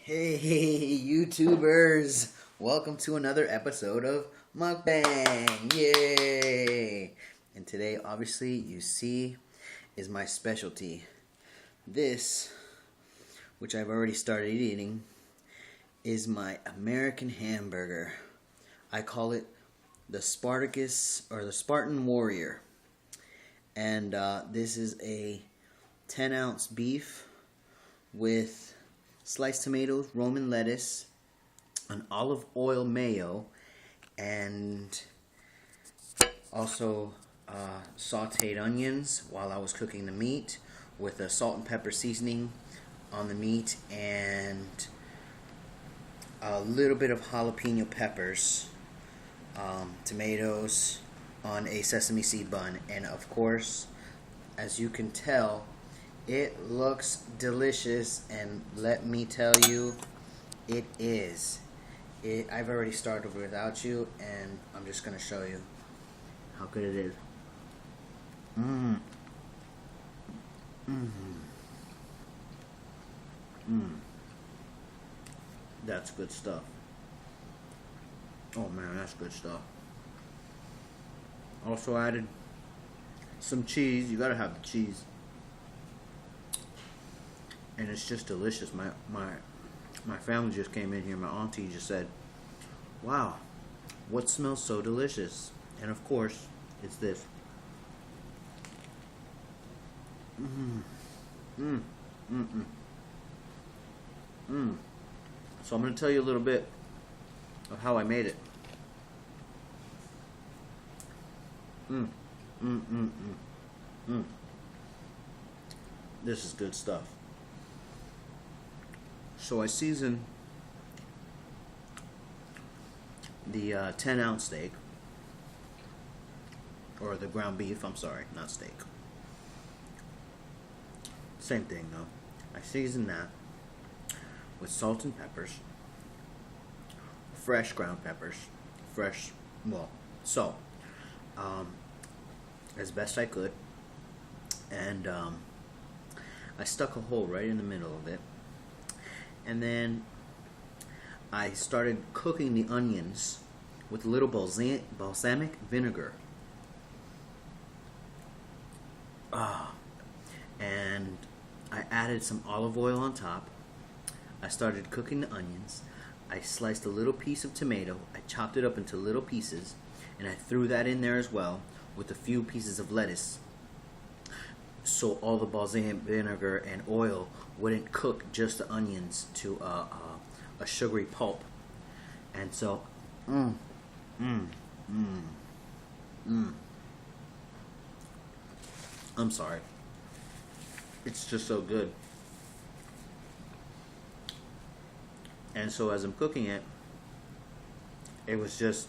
Hey, YouTubers! Welcome to another episode of MuchBang! Yay! And today, obviously, you see, is my specialty. This, which I've already started eating, is my American hamburger. I call it the Spartacous, or the Spartan Warrior. And this is a 10-ounce beef with sliced tomatoes, Roman lettuce, an olive oil mayo, and also sauteed onions while I was cooking the meat with a salt and pepper seasoning on the meat, and a little bit of jalapeno peppers, tomatoes on a sesame seed bun. And of course, as you can tell, it looks delicious, and let me tell you, it is. I've already started without you, and I'm just going to show you how good it is. That's good stuff. Oh man, that's good stuff. Also added some cheese. You gotta have the cheese. And it's just delicious. My family just came in here. My auntie just said, "Wow, what smells so delicious?" And of course, it's this. So I'm going to tell you a little bit of how I made it. This is good stuff. So I season the 10-ounce steak, or the ground beef, I'm sorry, not steak. Same thing though. I season that with salt and peppers, fresh ground peppers, salt, as best I could, and I stuck a hole right in the middle of it. And then I started cooking the onions with a little balsamic vinegar. And I added some olive oil on top. I started cooking the onions. I sliced a little piece of tomato. I chopped it up into little pieces, and I threw that in there as well with a few pieces of lettuce, so all the balsamic vinegar and oil wouldn't cook just the onions to a sugary pulp. And so, I'm sorry. It's just so good. And so as I'm cooking it, it was just,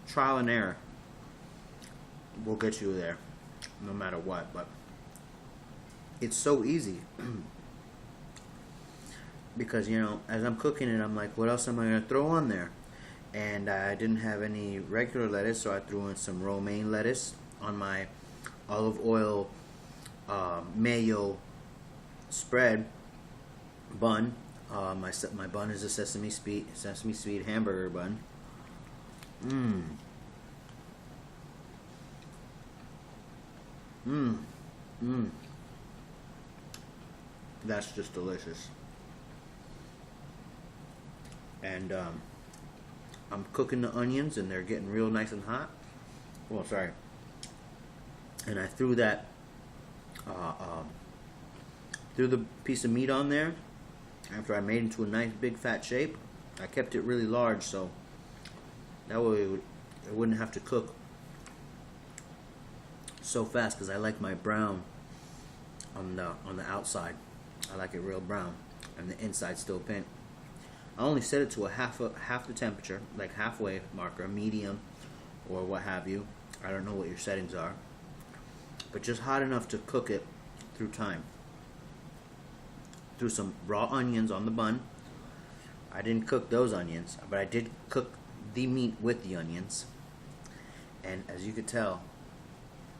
trial and error will get you there, no matter what. But it's so easy because as I'm cooking it, I'm like, what else am I going to throw on there? And I didn't have any regular lettuce, so I threw in some romaine lettuce on my olive oil mayo spread bun. My bun is a sesame seed hamburger bun. That's just delicious. And I'm cooking the onions, and they're getting real nice and hot. Oh, sorry. And I threw that, threw the piece of meat on there. After I made it into a nice big fat shape, I kept it really large, so that way it wouldn't have to cook so fast, because I like my brown on the outside. I like it real brown, and the inside still pink. I only set it to a half the temperature, like halfway marker, medium, or what have you. I don't know what your settings are, but just hot enough to cook it through time. Threw some raw onions on the bun. I didn't cook those onions, but I did cook the meat with the onions. And as you could tell,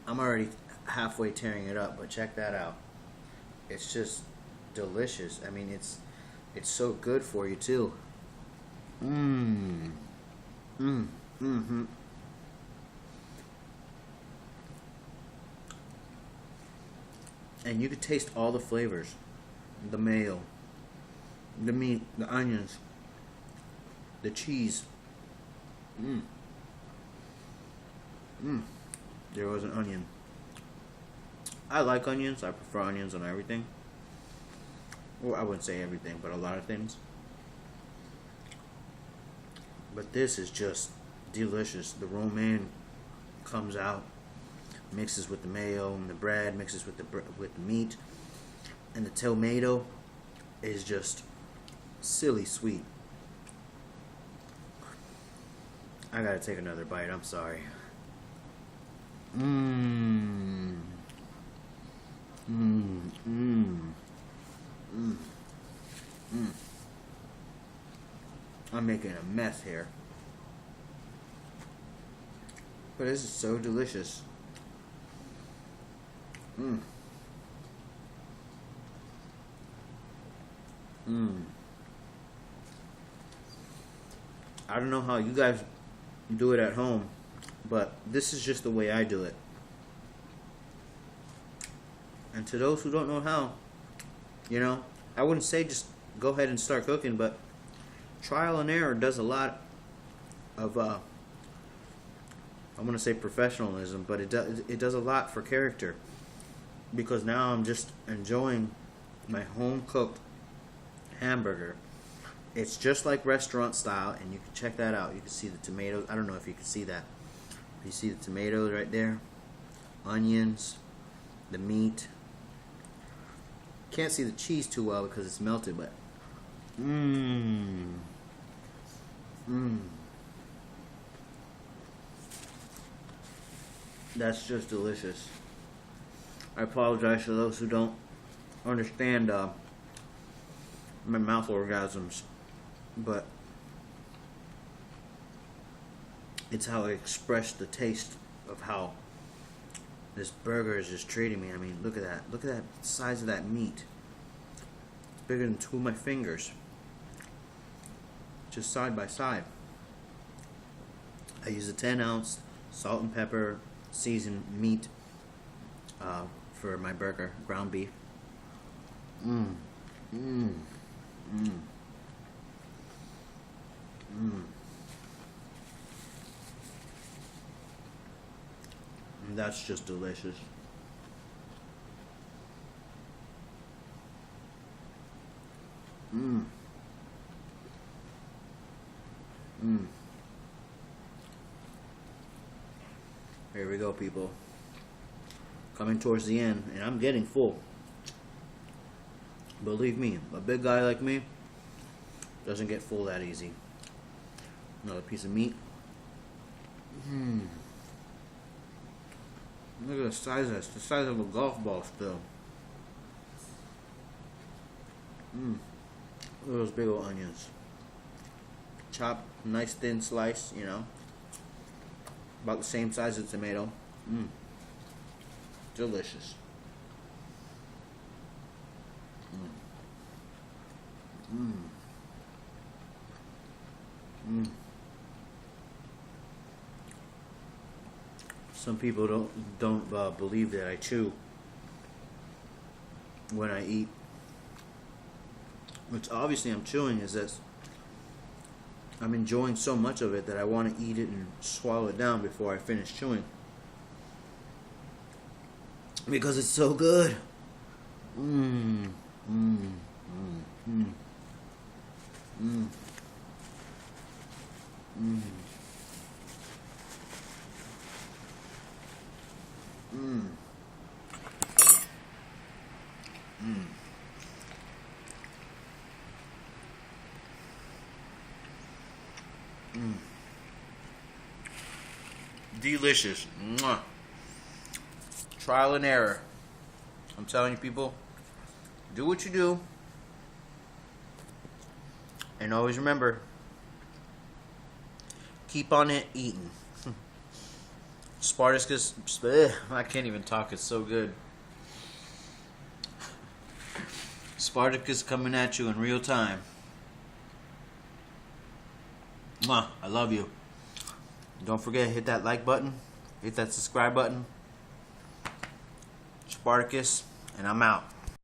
I'm already halfway tearing it up, but check that out. It's just delicious. I mean, it's It's so good for you too. Mmm. Mmm. Mm-hmm. And you could taste all the flavors. The mayo, the meat, the onions, the cheese. Mmm. Mmm. There was an onion. I like onions. I prefer onions on everything. Well, I wouldn't say everything, but a lot of things. But this is just delicious. The romaine comes out, mixes with the mayo and the bread, mixes with the meat, and the tomato is just silly sweet. I gotta take another bite. I'm sorry. Mmm. Mmm. Mmm. Mmm. Mmm. I'm making a mess here. But this is so delicious. Mmm. Mmm. I don't know how you guys do it at home, but this is just the way I do it. And to those who don't know how, you know, I wouldn't say just go ahead and start cooking, but trial and error does a lot of I want to say professionalism, but it does a lot for character, because now I'm just enjoying my home cooked hamburger. It's just like restaurant style, and you can check that out. You can see the tomatoes. I don't know if you can see that. You see the tomatoes right there, onions, the meat. Can't see the cheese too well because it's melted, but mmm. Mmm. That's just delicious. I apologize for those who don't understand my mouth orgasms, but it's how I express the taste of how this burger is just treating me. I mean, look at that. Look at that size of that meat. It's bigger than two of my fingers. Just side by side. I use a 10-ounce salt and pepper seasoned meat for my burger, ground beef. Mmm. Mmm. Mmm. Mmm. That's just delicious. Mmm. Mmm. Here we go, people. Coming towards the end, and I'm getting full. Believe me, a big guy like me doesn't get full that easy. Another piece of meat. Mmm. Look at the size of this. The size of a golf ball still. Mmm. Look at those big old onions. Chopped, nice thin slice, you know. About the same size as a tomato. Mmm. Delicious. Mmm. Mmm. Mmm. Some people don't believe that I chew when I eat. Which obviously I'm chewing is that I'm enjoying so much of it that I want to eat it and swallow it down before I finish chewing. Because it's so good. Mmm. Mmm. Mmm. Mmm. Mmm. Mmm. Mmm. Mmm. Mmm. Delicious. Mwah. Trial and error. I'm telling you, people, do what you do. And always remember, keep on it eating. Spartacous, I can't even talk, it's so good. Spartacous coming at you in real time. Mwah, I love you. Don't forget, hit that like button, hit that subscribe button. Spartacus, and I'm out.